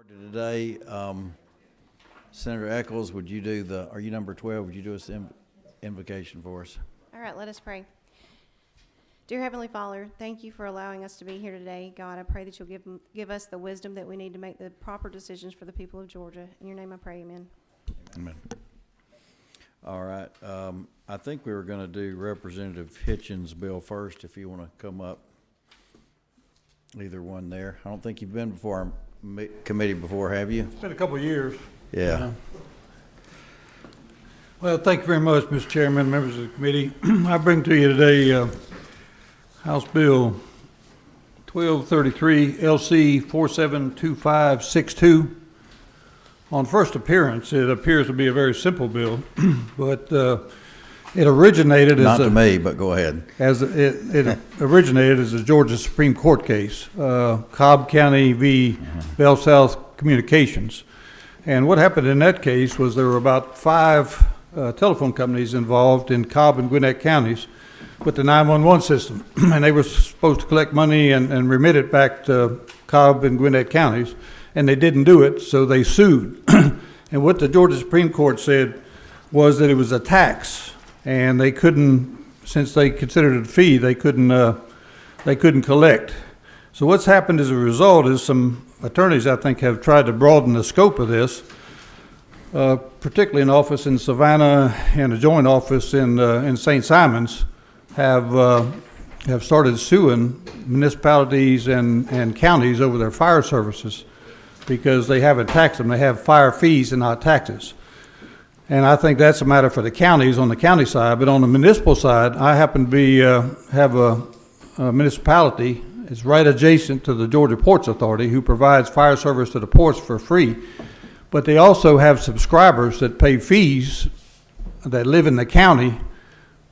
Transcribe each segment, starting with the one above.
Today, Senator Eccles, would you do are you number 12? Would you do us the invocation for us? All right, let us pray. Dear Heavenly Father, thank you for allowing us to be here today. God, I pray that you'll give us the wisdom that we need to make the proper decisions for the people of Georgia. In your name I pray, amen. Amen. All right. I think we were going to do Representative Hitchens' bill first, if you want to come up. Either one there. I don't think you've been before our committee before, have you? It's been a couple of years. Yeah. Well, thank you very much, Mr. Chairman, members of the committee. I bring to you today House Bill 1233 LC 472562. On first appearance, it appears to be a very simple bill, but it originated as Not to me, but go ahead. it originated as a Georgia Supreme Court case, Cobb County v. Bell South Communications. And what happened in that case was there were about 5 telephone companies involved in Cobb and Gwinnett counties with the 911 system. And they were supposed to collect money and remit it back to Cobb and Gwinnett counties. And they didn't do it, so they sued. And what the Georgia Supreme Court said was that it was a tax, and they couldn't, since they considered it a fee, they couldn't collect. So what's happened as a result is some attorneys, I think, have tried to broaden the scope of this, particularly an office in Savannah and a joint office in St. Simons have started suing municipalities and counties over their fire services because they haven't taxed them. They have fire fees and not taxes. And I think that's a matter for the counties on the county side. But on the municipal side, I happen to be have a municipality. It's right adjacent to the Georgia Ports Authority, who provides fire service to the ports for free. But they also have subscribers that pay fees that live in the county,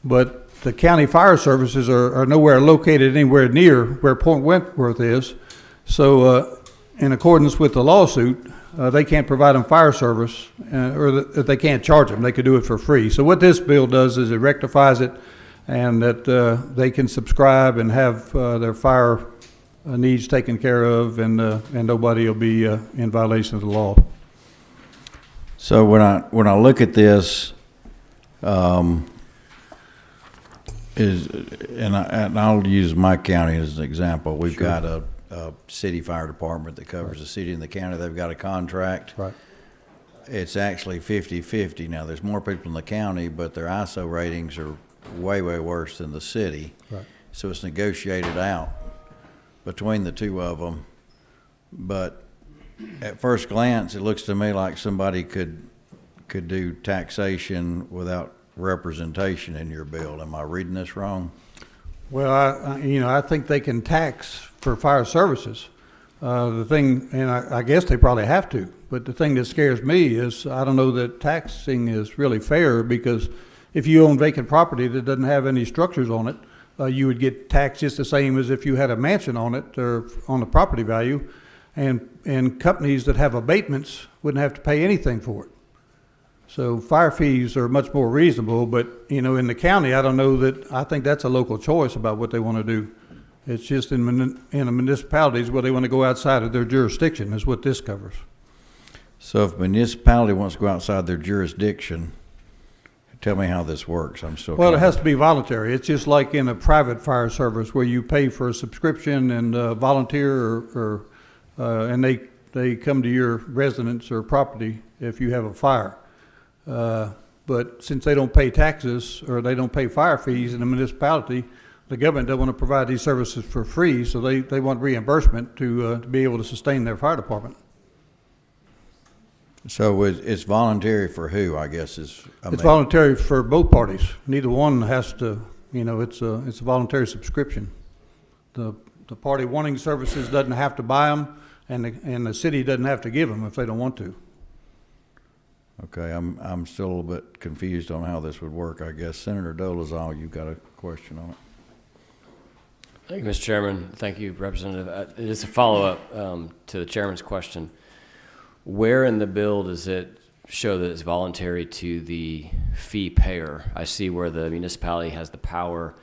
but the county fire services are nowhere located anywhere near where Point Wentworth is. So in accordance with the lawsuit, they can't provide them fire service, or that they can't charge them. They could do it for free. So what this bill does is it rectifies it, and that they can subscribe and have their fire needs taken care of, and nobody will be in violation of the law. So when I look at this, and I'll use my county as an example. We've Sure. got a city fire department that covers the city and the county. They've got a contract. Right. It's actually 50-50. Now, there's more people in the county, but their ISO ratings are way, way worse than the city. Right. So it's negotiated out between the two of them. But at first glance, it looks to me like somebody could do taxation without representation in your bill. Am I reading this wrong? Well, I think they can tax for fire services. The thing, and I guess they probably have to, but the thing that scares me is I don't know that taxing is really fair, because if you own vacant property that doesn't have any structures on it, you would get taxed just the same as if you had a mansion on it or on the property value, and companies that have abatements wouldn't have to pay anything for it. So fire fees are much more reasonable, but in the county, I don't know that. I think that's a local choice about what they want to do. It's just in the municipalities where they want to go outside of their jurisdiction is what this covers. So if a municipality wants to go outside their jurisdiction, tell me how this works. I'm still Well, it has to be voluntary. It's just like in a private fire service where you pay for a subscription and volunteer, and they come to your residence or property if you have a fire. But since they don't pay taxes or they don't pay fire fees in the municipality, the government doesn't want to provide these services for free, so they want reimbursement to be able to sustain their fire department. So it's voluntary for who, I guess, It's voluntary for both parties. Neither one has to, it's a voluntary subscription. The party wanting services doesn't have to buy them, and the city doesn't have to give them if they don't want to. Okay, I'm still a little bit confused on how this would work, I guess. Senator Dolezal, you've got a question on it. Thank you, Mr. Chairman. Thank you, Representative. Just a follow-up to the chairman's question. Where in the bill does it show that it's voluntary to the fee payer? I see where the municipality has the power,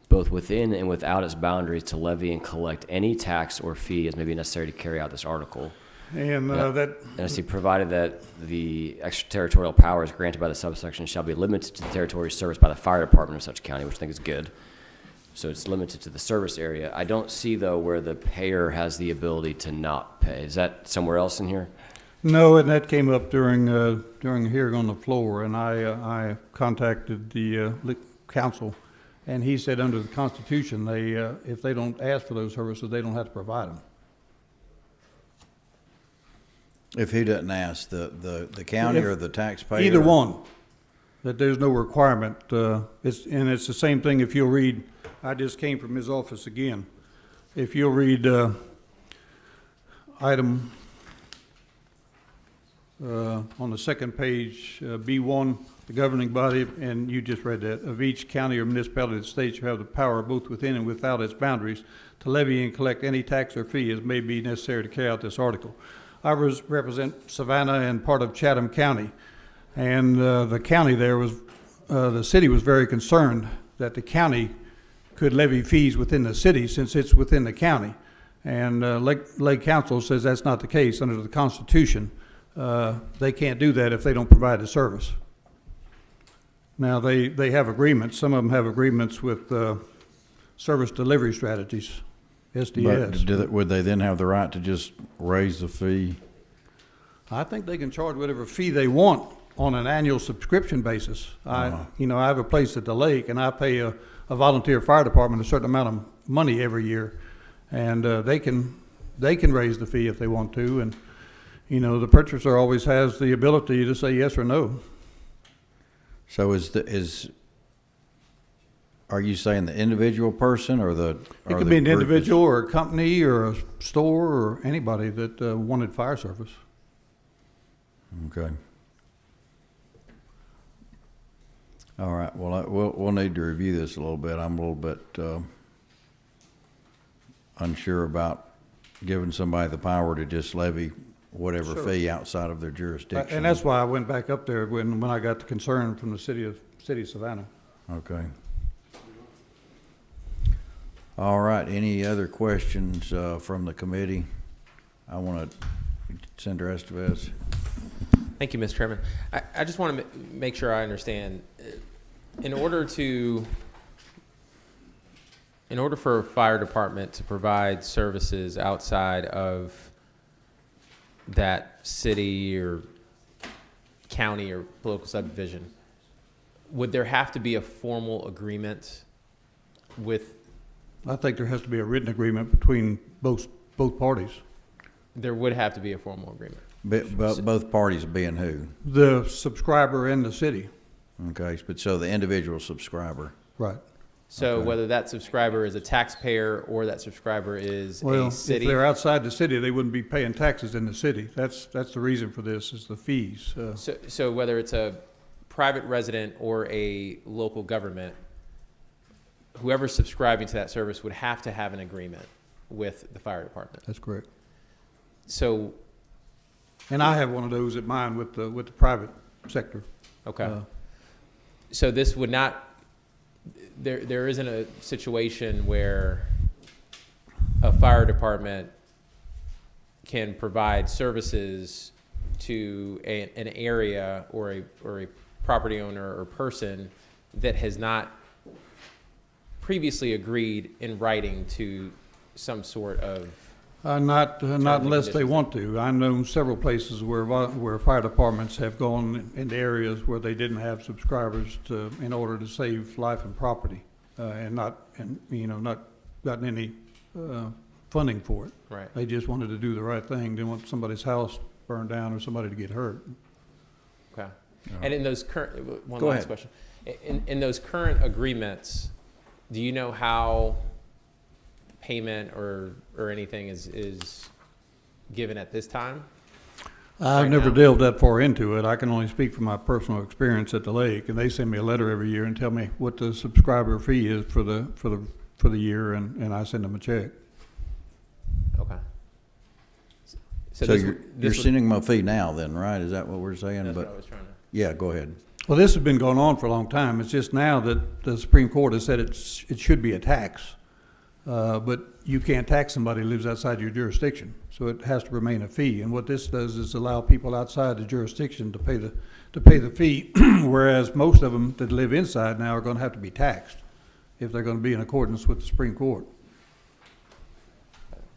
both within and without its boundaries, to levy and collect any tax or fee as may be necessary to carry out this article. And Yeah. that, And I see, provided that the extraterritorial powers granted by the subsection shall be limited to the territory serviced by the fire department of such county, which I think is good. So it's limited to the service area. I don't see, though, where the payer has the ability to not pay. Is that somewhere else in here? no, and that came up during hearing on the floor, and I contacted the council, and he said under the Constitution, they, if they don't ask for those services, they don't have to provide them. If he doesn't ask, the county If- or the taxpayer? Either one, that there's no requirement. It's the same thing if you'll read, I just came from his office again. If you'll read item on the second page, B1, the governing body, and you just read that, of each county or municipality of the state shall have the power both within and without its boundaries to levy and collect any tax or fee as may be necessary to carry out this article. I represent Savannah and part of Chatham County, and the county there was, the city was very concerned that the county could levy fees within the city since it's within the county. And Lake Council says that's not the case under the Constitution. They can't do that if they don't provide the service. Now, they have agreements. Some of them have agreements with service delivery strategies, But SDS. would they then have the right to just raise the fee? I think they can charge whatever fee they want on an annual subscription basis. I have a place at the lake, and I pay a volunteer fire department a certain amount of money every year, and they can raise the fee if they want to. And the purchaser always has the ability to say yes or no. So are you saying the individual person or the? It or could the be an group is- individual or a company or a store or anybody that wanted fire service. Okay. All right, well, we'll need to review this a little bit. I'm a little bit unsure about giving somebody the power to just levy whatever Sure. fee outside of their jurisdiction. And that's why I went back up there when I got the concern from the city of Savannah. Okay. All right, any other questions from the committee? I want to, Senator Estevez. Thank you, Mr. Chairman. I just want to make sure I understand. In order for a fire department to provide services outside of that city or county or local subdivision, would there have to be a formal agreement with, I think there has to be a written agreement between both parties. there would have to be a formal agreement? But both parties being who? The subscriber and the city. Okay, but so the individual subscriber. Right. So Okay. whether that subscriber is a taxpayer or that subscriber is Well, a if city? they're outside the city, they wouldn't be paying taxes in the city. That's the reason for this, is the fees. So whether it's a private resident or a local government, whoever's subscribing to that service would have to have an agreement with the fire department. That's correct. So, And I have one of those at mine with the private sector. okay. So this would not, there isn't a situation where a fire department can provide services to an area or a property owner or person that has not previously agreed in writing to some sort of, Not and unless they conditions. want to. I know several places where fire departments have gone into areas where they didn't have subscribers in order to save life and property, and not gotten any funding for it. right? They just wanted to do the right thing, didn't want somebody's house burned down or somebody to get hurt. Okay. And in those current, one Go last ahead. question. In those current agreements, do you know how payment or anything is given at this time? I've Right never now. delved that far into it. I can only speak from my personal experience at the lake, and they send me a letter every year and tell me what the subscriber fee is for the year, and I send them a check. Okay. So this you're would- this would- sending them a fee now then, right? Is that what we're saying? That's what I But, was trying to. yeah, go ahead. Well, this has been going on for a long time. It's just now that the Supreme Court has said it should be a tax. But you can't tax somebody who lives outside your jurisdiction, so it has to remain a fee. And what this does is allow people outside the jurisdiction to pay the fee, whereas most of them that live inside now are gonna have to be taxed if they're gonna be in accordance with the Supreme Court.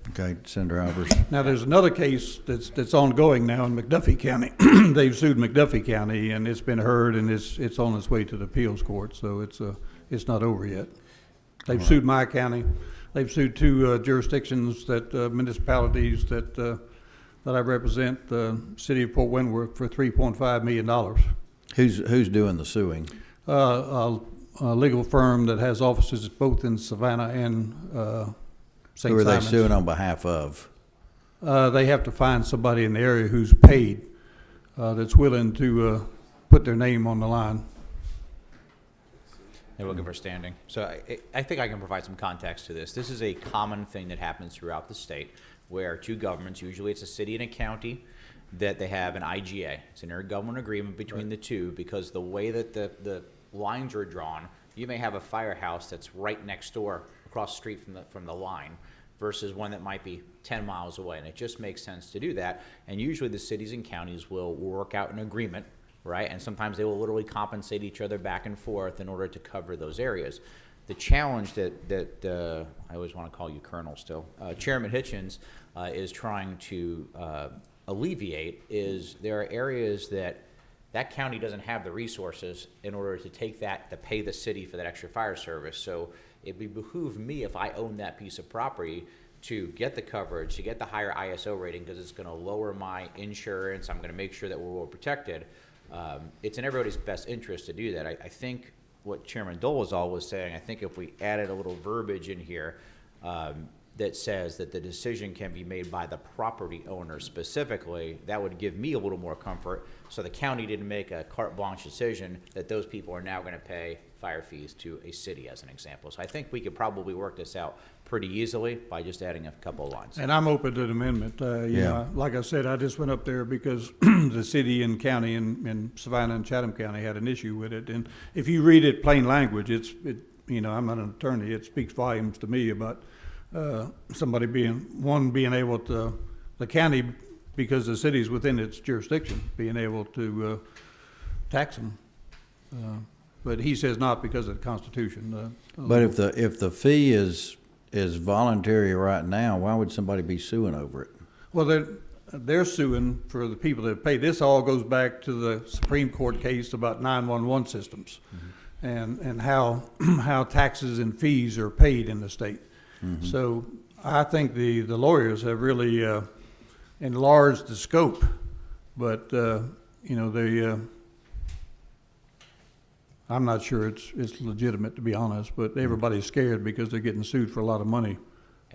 Okay, Senator Albers. Now, there's another case that's ongoing now in McDuffie County. They've sued McDuffie County, and it's been heard, and it's on its way to the appeals court, so it's not over yet. They've sued my county. They've sued two jurisdictions municipalities that I represent, the city of Port Wentworth, for $3.5 million. Who's doing the suing? A legal firm that has offices both in Savannah and St. Who are they Simons. suing on behalf of? They have to find somebody in the area who's paid, that's willing to put their name on the line. They're looking for standing. So I think I can provide some context to this. This is a common thing that happens throughout the state where two governments, usually it's a city and a county, that they have an IGA. It's an intergovernmental agreement between the two, because the way that the lines are drawn, you may have a firehouse that's right next door across the street from the line versus one that might be 10 miles away. And it just makes sense to do that. And usually the cities and counties will work out an agreement, right? And sometimes they will literally compensate each other back and forth in order to cover those areas. The challenge that I always want to call you Colonel still, Chairman Hitchens is trying to alleviate is there are areas that county doesn't have the resources in order to take that, to pay the city for that extra fire service. So it would behoove me, if I own that piece of property, to get the coverage, to get the higher ISO rating, because it's going to lower my insurance. I'm going to make sure that we're well protected. It's in everybody's best interest to do that. I think what Chairman Dolezal was saying, I think if we added a little verbiage in here that says that the decision can be made by the property owner specifically, that would give me a little more comfort, so the county didn't make a carte blanche decision that those people are now going to pay fire fees to a city, as an example. So I think we could probably work this out pretty easily by just adding a couple of lines. And I'm open to the amendment. You Yeah. know, like I said, I just went up there because the city and county in Savannah and Chatham County had an issue with it. And if you read it plain language, you know, I'm not an attorney. It speaks volumes to me about somebody being able to, the county, because the city's within its jurisdiction, being able to tax them. But he says not because of the Constitution. But if the fee is voluntary right now, why would somebody be suing over it? Well, they're suing for the people that pay. This all goes back to the Supreme Court case about 911 systems, and how taxes and fees are paid in the state. So I think the lawyers have really enlarged the scope, but you know, I'm not sure it's legitimate, to be honest, but everybody's scared because they're getting sued for a lot of money.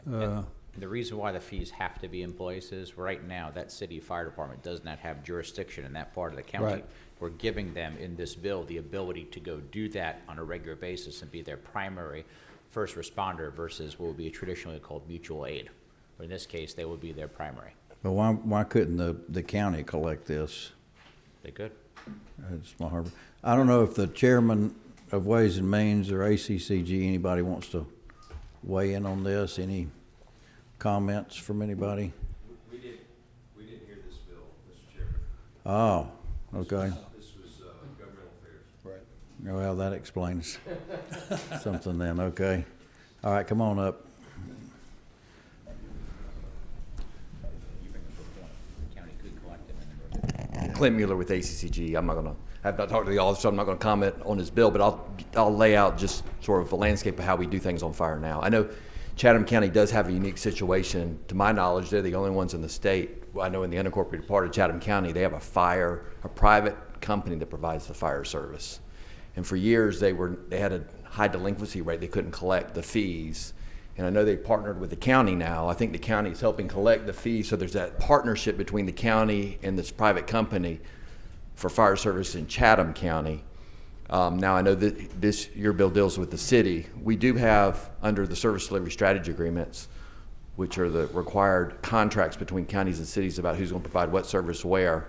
And the reason why the fees have to be in place is right now that city fire department does not have jurisdiction in that part of the county. Right. We're giving them in this bill the ability to go do that on a regular basis and be their primary first responder versus what would be traditionally called mutual aid. But in this case, they would be their primary. But why couldn't the county collect this? They could. Small Harbor. I don't know if the chairman of Ways and Means or ACCG, anybody wants to weigh in on this? Any comments from anybody? We didn't hear this bill, Mr. Chairman. Oh, okay. This was governmental affairs. Right. Well, that explains something then, okay. All right, come on up. You bring up a point. The county could collect them and Clint Mueller with ACCG. I've not talked to the author, so I'm not going to comment on this bill, but I'll lay out just sort of a landscape of how we do things on fire now. I know Chatham County does have a unique situation. To my knowledge, they're the only ones in the state. Well, I know in the unincorporated part of Chatham County, they have a private company that provides the fire service. And for years, they had a high delinquency rate. They couldn't collect the fees. And I know they partnered with the county now. I think the county is helping collect the fees. So there's that partnership between the county and this private company for fire service in Chatham County. Now I know that your bill deals with the city. We do have, under the service delivery strategy agreements, which are the required contracts between counties and cities about who's going to provide what service where,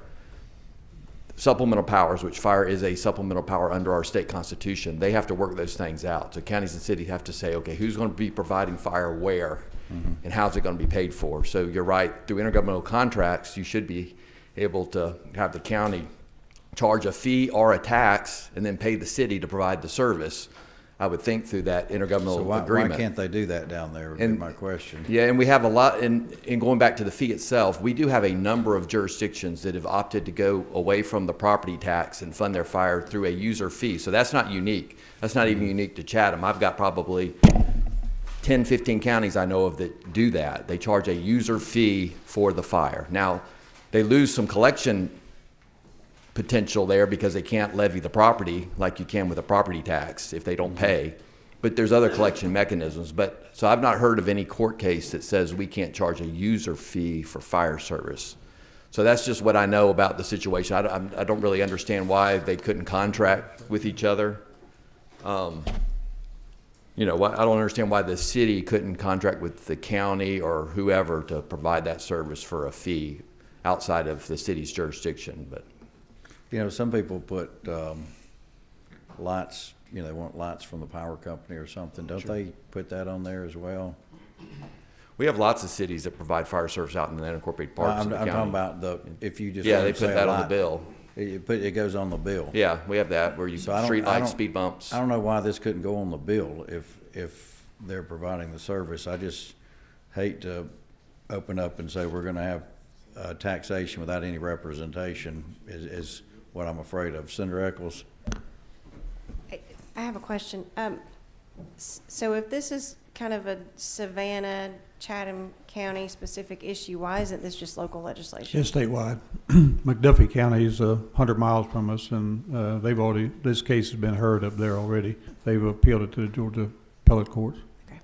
supplemental powers, which fire is a supplemental power under our state constitution, they have to work those things out. So counties and cities have to say, okay, who's going to be providing fire where, and how's it going to be paid for? So you're right, through intergovernmental contracts, you should be able to have the county charge a fee or a tax and then pay the city to provide the service, I would think, through that intergovernmental So why agreement. can't they do that down there, would be And- my question. Yeah, and we have a lot, in going back to the fee itself, we do have a number of jurisdictions that have opted to go away from the property tax and fund their fire through a user fee. So that's not unique. That's not even unique to Chatham. I've got probably 10, 15 counties I know of that do that. They charge a user fee for the fire. Now, they lose some collection potential there because they can't levy the property like you can with a property tax if they don't pay. But there's other collection mechanisms. But so I've not heard of any court case that says we can't charge a user fee for fire service. So that's just what I know about the situation. I don't really understand why they couldn't contract with each other. You know, I don't understand why the city couldn't contract with the county or whoever to provide that service for a fee outside of the city's jurisdiction. But You know, some people put lights, you know, they want lights from the power company or something. Don't they put that on there as well? we have lots of cities that provide fire service out in the unincorporated parts of the I'm county. talking about if you just. Yeah, let they them say put a that on the light, bill. It goes on the bill. Yeah, we have that where you, So I don't- street I lights, don't- speed bumps. I don't know why this couldn't go on the bill if they're providing the service. I just hate to open up and say we're gonna have taxation without any representation is what I'm afraid of. Senator Eccles? I have a question. So if this is kind of a Savannah, Chatham County specific issue, why isn't this just local legislation? It's statewide. McDuffie County is 100 miles from us, and this case has been heard up there already. They've appealed it to the Georgia appellate courts. Okay.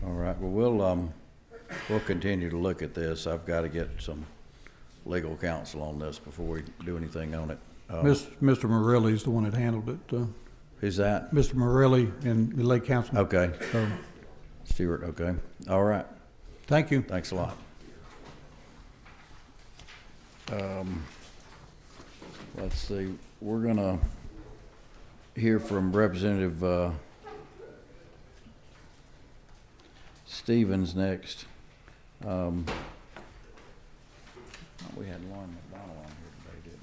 All right, well, we'll continue to look at this. I've got to get some legal counsel on this before we do anything on it. Mr. Morelli's the one that handled it. Who's that? Mr. Morelli in the Lake Council. Okay, So, Stewart, okay. All right, thank you. thanks a lot. Let's see, we're gonna hear from Representative Stevens next. We had Lauren McDonald on here today, didn't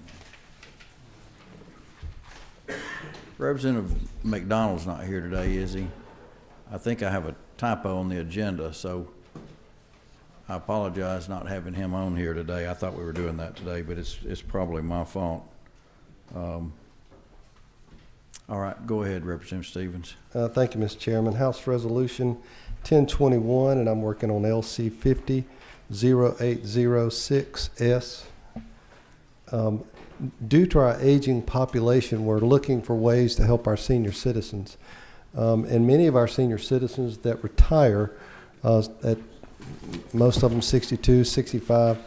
we? Representative McDonald's not here today, is he? I think I have a typo on the agenda, so I apologize not having him on here today. I thought we were doing that today, but it's probably my fault. All right, go ahead, Representative Stevens. Thank you, Mr. Chairman. House Resolution 1021, and I'm working on LC 50-0806S. Due to our aging population, we're looking for ways to help our senior citizens. And many of our senior citizens that retire, at most of them 62, 65,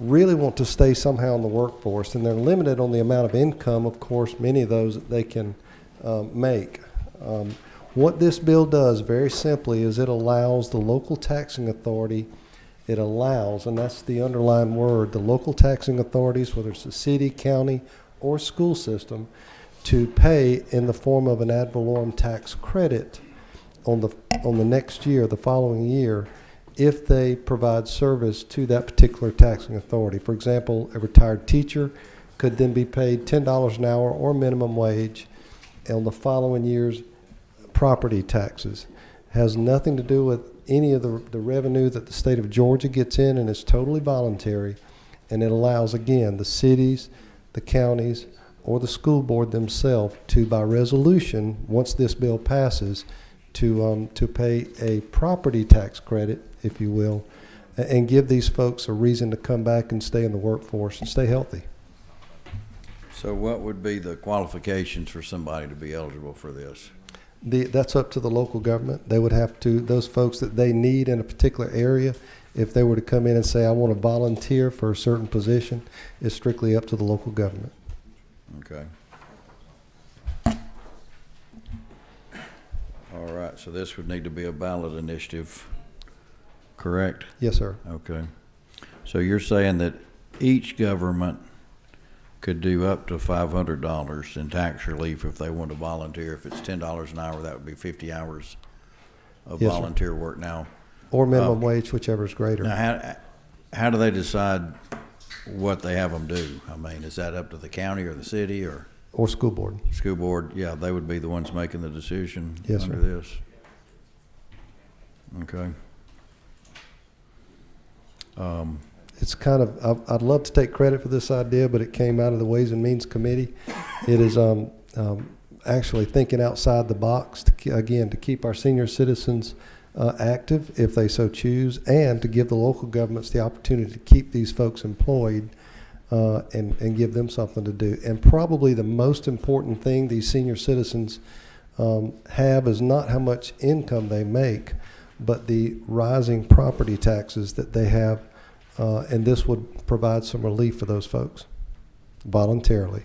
really want to stay somehow in the workforce, and they're limited on the amount of income, of course, many of those that they can make. What this bill does, very simply, is it allows the local taxing authority, it allows, and that's the underlying word, the local taxing authorities, whether it's the city, county, or school system, to pay in the form of an ad valorem tax credit on the next year, the following year, if they provide service to that particular taxing authority. For example, a retired teacher could then be paid $10 an hour or minimum wage on the following year's property taxes. Has nothing to do with any of the revenue that the state of Georgia gets in, and it's totally voluntary. And it allows, again, the cities, the counties, or the school board themselves to, by resolution, once this bill passes, to pay a property tax credit, if you will, and give these folks a reason to come back and stay in the workforce and stay healthy. So what would be the qualifications for somebody to be eligible for this? That's up to the local government. They would have to, those folks that they need in a particular area, if they were to come in and say, I want to volunteer for a certain position, it's strictly up to the local government. Okay. All right, so this would need to be a ballot initiative, correct? Yes, sir. Okay. So you're saying that each government could do up to $500 in tax relief if they want to volunteer. If it's $10 an hour, that would be 50 hours of Yes, sir. volunteer work. Now, Or minimum wage, whichever is greater. now, how do they decide what they have them do? I mean, is that up to the county or the city or Or school board. school board? Yeah, they would be the ones making the decision Yes, under sir. this. Okay. It's kind of, I'd love to take credit for this idea, but it came out of the Ways and Means Committee. It is actually thinking outside the box, again, to keep our senior citizens active if they so choose, and to give the local governments the opportunity to keep these folks employed and give them something to do. And probably the most important thing these senior citizens have is not how much income they make, but the rising property taxes that they have. And this would provide some relief for those folks voluntarily.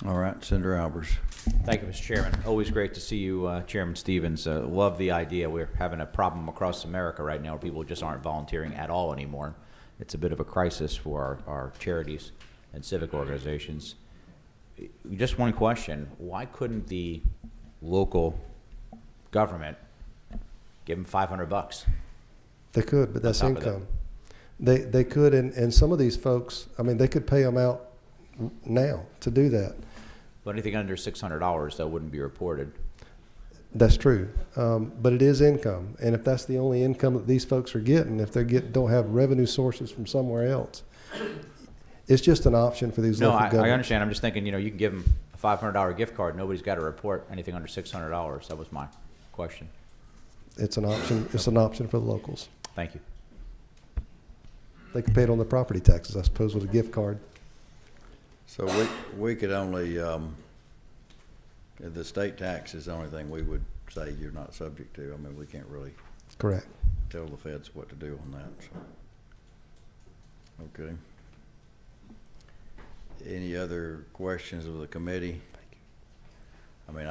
All right, Senator Albers. Thank you, Mr. Chairman. Always great to see you, Chairman Stevens. Love the idea. We're having a problem across America right now where people just aren't volunteering at all anymore. It's a bit of a crisis for our charities and civic organizations. Just one question. Why couldn't the local government give them $500? They could, but that's On top of income. They could, and some of these folks, I mean, they could pay them out now to do that. But anything under $600, that wouldn't be reported. That's true. But it is income. And if that's the only income that these folks are getting, if don't have revenue sources from somewhere else, it's just an option for these No, local I governments. understand. I'm just thinking, you can give them a $500 gift card. Nobody's got to report anything under $600. That was my question. It's an option. It's an option for the locals. Thank you. They can pay it on their property taxes, I suppose, with a gift card. So we could only, the state tax is the only thing we would say you're not subject to. I mean, we can't really Correct. tell the feds what to do on that, so. Okay. Any other questions of the committee? I mean,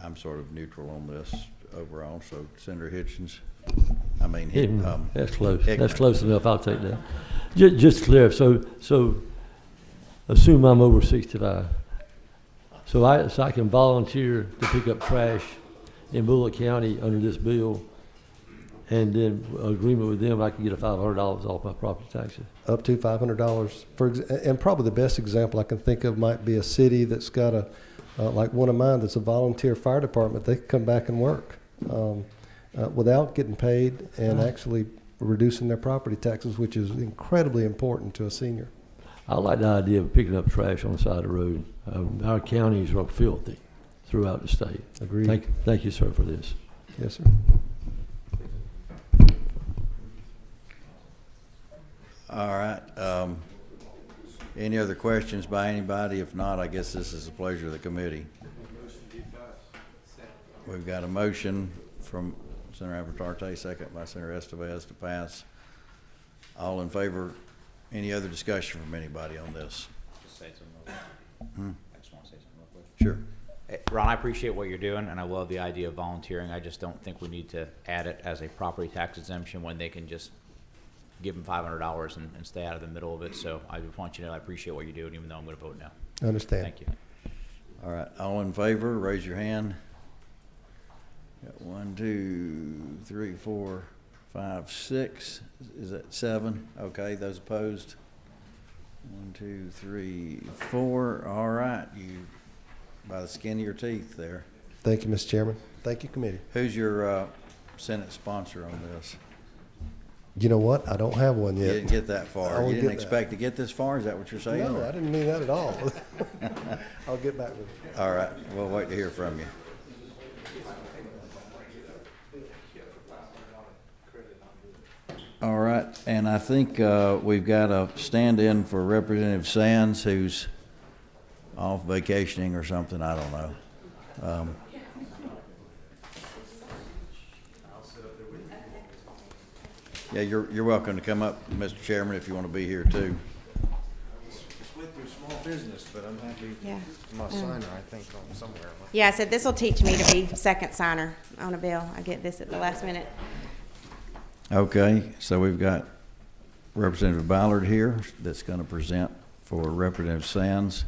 I'm sort of neutral on this overall, so Senator Hitchens, That's close. Hickman. That's close enough. I'll take that. Just clear. So assume I'm over 65. So I can volunteer to pick up trash in Bullock County under this bill, and then agreement with them, I can get a $500 off my property taxes. Up to $500. And probably the best example I can think of might be a city that's got like one of mine that's a volunteer fire department. They can come back and work without getting paid and actually reducing their property taxes, which is incredibly important to a senior. I like the idea of picking up trash on the side of the road. Our counties are filthy throughout the state. Agreed. Thank you, sir, for this. Yes, sir. All right. Any other questions by anybody? If not, I guess this is the pleasure of the committee. We've got a motion from Senator Abertarte, second by Senator Estevez to pass. All in favor? Any other discussion from anybody on this? Just say something. I just want to say something real quick. Sure. Ron, I appreciate what you're doing, and I love the idea of volunteering. I just don't think we need to add it as a property tax exemption when they can just give them $500 and stay out of the middle of it. So I just want you to know I appreciate what you're doing, even though I'm going to vote no. I understand. Thank you. All right. All in favor, raise your hand. Got 1, 2, 3, 4, 5, 6. Is that 7? Okay. Those opposed? 1, 2, 3, 4. All right. You by the skin of your teeth there. Thank you, Mr. Chairman. Thank you, committee. Who's your Senate sponsor on this? You know what? I don't have one You yet. didn't get that I far. will You didn't get that. expect to get this far? Is that what you're saying? No, or- I didn't mean that at all. I'll get back with you. All right. We'll wait to hear from you. All right. And I think we've got a stand-in for Representative Sands, who's off vacationing or something. I don't know. Yeah, you're welcome to come up, Mr. Chairman, if you want to be here too. Split through small business, but I'm happy. Yeah. My signer, I think, on somewhere. Yeah, I said this will teach me to be second signer on a bill. I get this at the last minute. Okay, so we've got Representative Ballard here that's going to present for Representative Sands.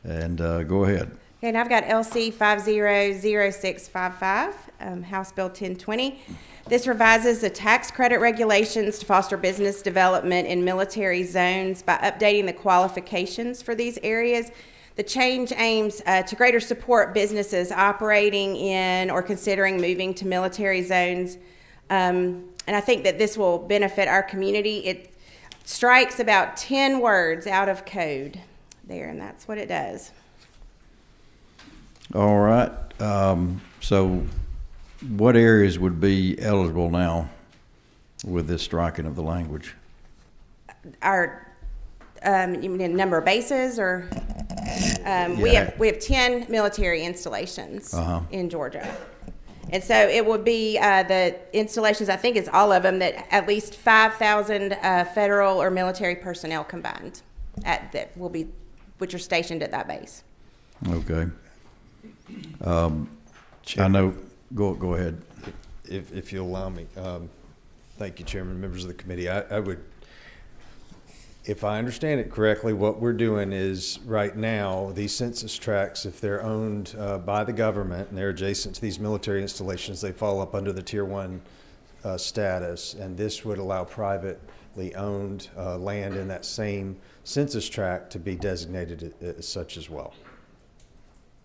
And go ahead. Okay, and I've got LC 500655, House Bill 1020. This revises the tax credit regulations to foster business development in military zones by updating the qualifications for these areas. The change aims to greater support businesses operating in or considering moving to military zones. And I think that this will benefit our community. It strikes about 10 words out of code there, and that's what it does. All right. So what areas would be eligible now with this striking of the language? Our you mean the number of bases, or we Yeah. have 10 military installations Uh-huh. in Georgia, and so it would be the installations. I think it's all of them that at least 5,000 federal or military personnel combined that will be which are stationed at that base. Okay. I know, go ahead. If you'll allow me. Thank you, Chairman, members of the committee. I would, if I understand it correctly, what we're doing is right now, these census tracts, if they're owned by the government and they're adjacent to these military installations, they fall up under the Tier 1 status. And this would allow privately owned land in that same census tract to be designated as such as well.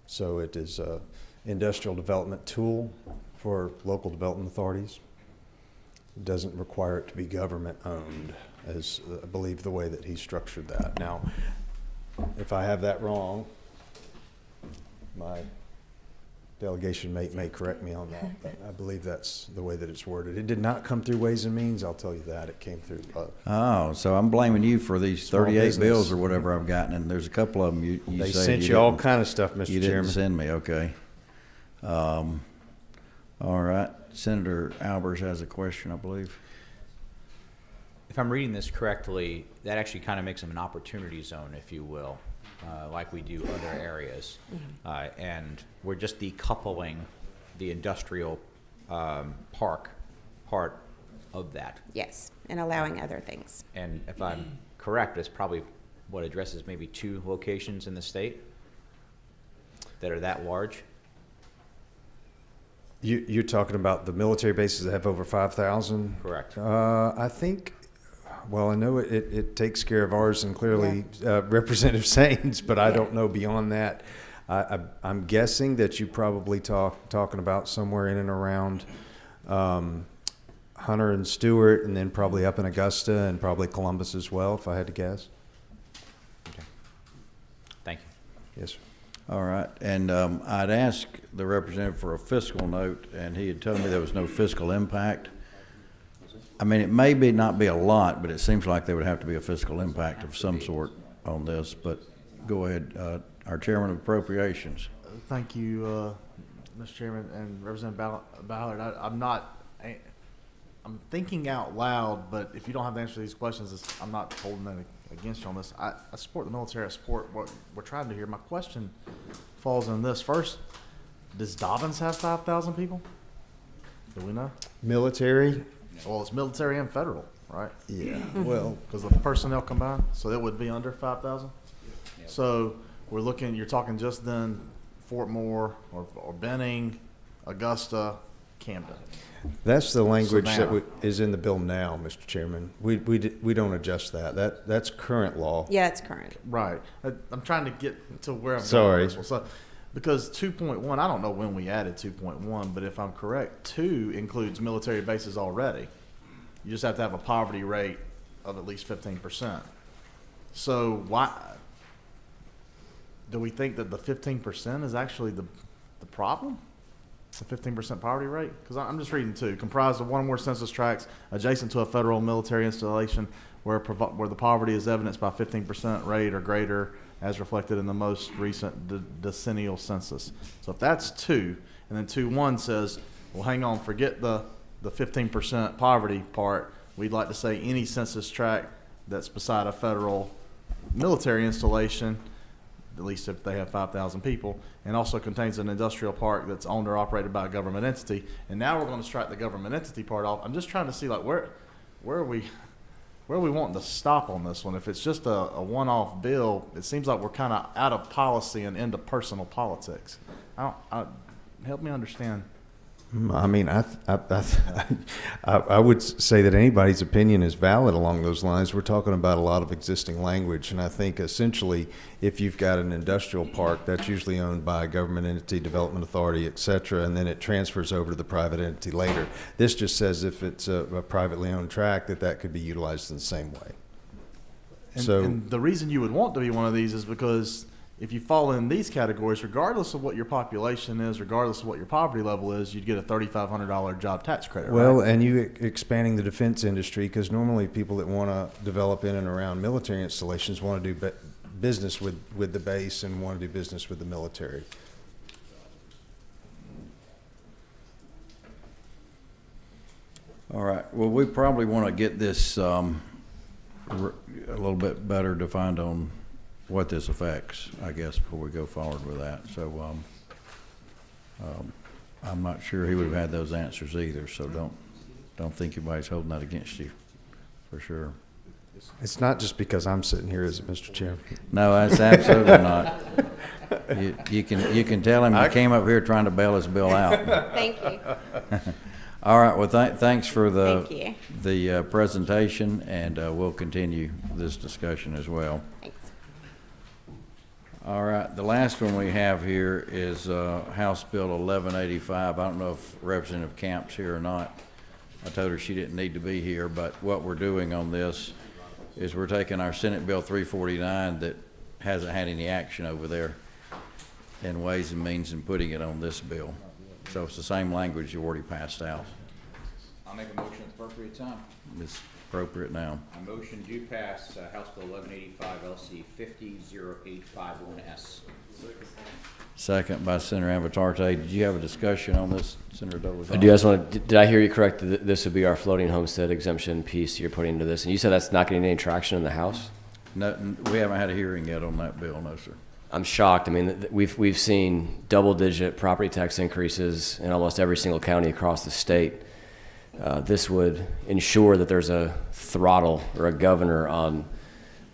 So it is an industrial development tool for local development authorities. It doesn't require it to be government-owned, as I believe the way that he structured that. Now, if I have that wrong, my delegation may correct me on that, but I believe that's the way that it's worded. It did not come through Ways and Means, I'll tell you that. It came through Oh, so I'm blaming you for these Small 38 business. bills or whatever I've gotten, and there's a couple of them you They say sent you all didn't- kind of stuff, Mr. You didn't Chairman. send me, okay. All right, Senator Albers has a question, I believe. If I'm reading this correctly, that actually kind of makes them an opportunity zone, if you will, like we do other areas. And we're just decoupling the industrial park part of that. Yes, and allowing other things. And if I'm correct, it's probably what addresses maybe 2 locations in the state that are that large. You're talking about the military bases that have over 5,000? Correct. I think, well, I know it takes care of ours and clearly Representative Saines, but I don't know beyond that. I'm guessing that you probably talking about somewhere in and around Hunter and Stewart, and then probably up in Augusta and probably Columbus as well, if I had to guess. Okay. Thank you. Yes, sir. All right, and I'd asked the representative for a fiscal note, and he had told me there was no fiscal impact. I mean, it may not be a lot, but it seems like there would have to be a fiscal impact of some sort on this, but go ahead, our Chairman of Appropriations. Thank you, Mr. Chairman and Representative Ballard. I'm thinking out loud, but if you don't have the answer to these questions, I'm not holding that against you on this. I support the military. I support what we're trying to do here. My question falls in this. First, does Dobbins have 5,000 people? Do we know? Military? Well, it's military and federal, right? Yeah, well, Because the personnel combined, so it would be under 5,000. So you're talking just then Fort Moore or Benning, Augusta, Camden. that's the language that Savannah. is in the bill now, Mr. Chairman. We don't adjust that. That's current law. Yeah, it's current. Right. I'm trying to get to where I'm Sorry. going with this one. So, because 2.1, I don't know when we added 2.1, but if I'm correct, 2 includes military bases already. You just have to have a poverty rate of at least 15%. So why do we think that the 15% is actually the problem? The 15% poverty rate? Because I'm just reading 2. Comprised of one or more census tracts adjacent to a federal military installation where the poverty is evidenced by 15% rate or greater as reflected in the most recent decennial census. So if that's 2, and then 2.1 says, well, hang on, forget the 15% poverty part. We'd like to say any census tract that's beside a federal military installation, at least if they have 5,000 people, and also contains an industrial park that's owned or operated by a government entity. And now we're going to strike the government entity part off. I'm just trying to see, like, where are we where are we wanting to stop on this one? If it's just a one-off bill, it seems like we're kind of out of policy and into personal politics. Help me understand. I mean, I would say that anybody's opinion is valid along those lines. We're talking about a lot of existing language, and I think essentially, if you've got an industrial park, that's usually owned by a government entity, development authority, et cetera, and then it transfers over to the private entity later. This just says if it's a privately owned tract, that could be utilized in the same way. And the reason you would want to be one of these is because if you fall in these categories, regardless of what your population is, regardless of what your poverty level is, you'd get a $3,500 job tax credit. Well, right? and you expanding the defense industry, because normally people that want to develop in and around military installations want to do business with the base and want to do business with the military. All right, well, we probably want to get this a little bit better defined on what this affects, I guess, before we go forward with that. So I'm not sure he would have had those answers either, so don't think anybody's holding that against you, for sure. It's not just because I'm sitting here, is it, Mr. Chairman? No, that's absolutely not. You can tell him you came up here trying to bail his bill out. Thank you. All right, well, thanks for Thank you. the presentation, and we'll continue this discussion as well. Thanks. All right, the last one we have here is House Bill 1185. I don't know if Representative Camp's here or not. I told her she didn't need to be here, but what we're doing on this is we're taking our Senate Bill 349 that hasn't had any action over there in Ways and Means and putting it on this bill. So it's the same language you already passed out. I'll make a motion at the appropriate time. It's appropriate now. A motion do pass House Bill 1185 LC 500851S. Second by Senator Avatarte. Did you have a discussion on this, Senator Douglas? Do you guys want to, did I hear you correct that this would be our floating homestead exemption piece you're putting into this? And you said that's not getting any traction in the House? No, we haven't had a hearing yet on that bill, no, sir. I'm shocked. I mean, we've seen double-digit property tax increases in almost every single county across the state. This would ensure that there's a throttle or a governor on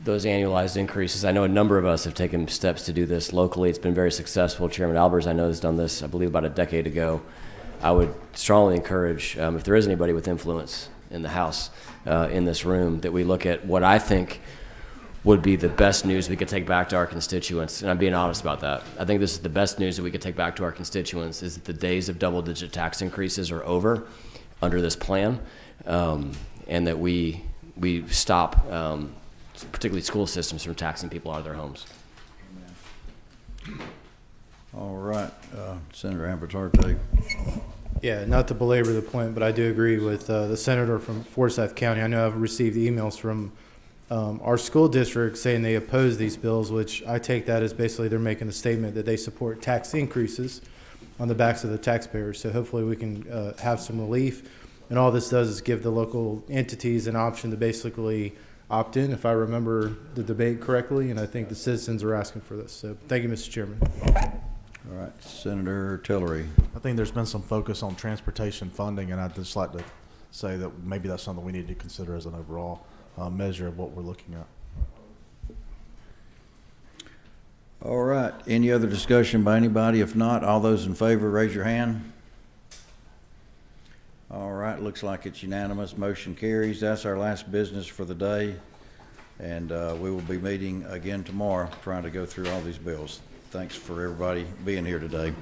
those annualized increases. I know a number of us have taken steps to do this locally. It's been very successful. Chairman Albers, I know, has done this, I believe, about a decade ago. I would strongly encourage, if there is anybody with influence in the House, in this room, that we look at what I think would be the best news we could take back to our constituents. And I'm being honest about that. I think this is the best news that we could take back to our constituents, is that the days of double-digit tax increases are over under this plan, and that we stop particularly school systems from taxing people out of their homes. All right, Senator Avatarte. Yeah, not to belabor the point, but I do agree with the senator from Forsyth County. I know I've received emails from our school district saying they oppose these bills, which I take that as basically they're making a statement that they support tax increases on the backs of the taxpayers. So hopefully we can have some relief. And all this does is give the local entities an option to basically opt in, if I remember the debate correctly, and I think the citizens are asking for this. So thank you, Mr. Chairman. All right, Senator Tillery. I think there's been some focus on transportation funding, and I'd just like to say that maybe that's something we need to consider as an overall measure of what we're looking at. All right, any other discussion by anybody? If not, all those in favor, raise your hand. All right, looks like it's unanimous. Motion carries. That's our last business for the day. And we will be meeting again tomorrow, trying to go through all these bills. Thanks for everybody being here today.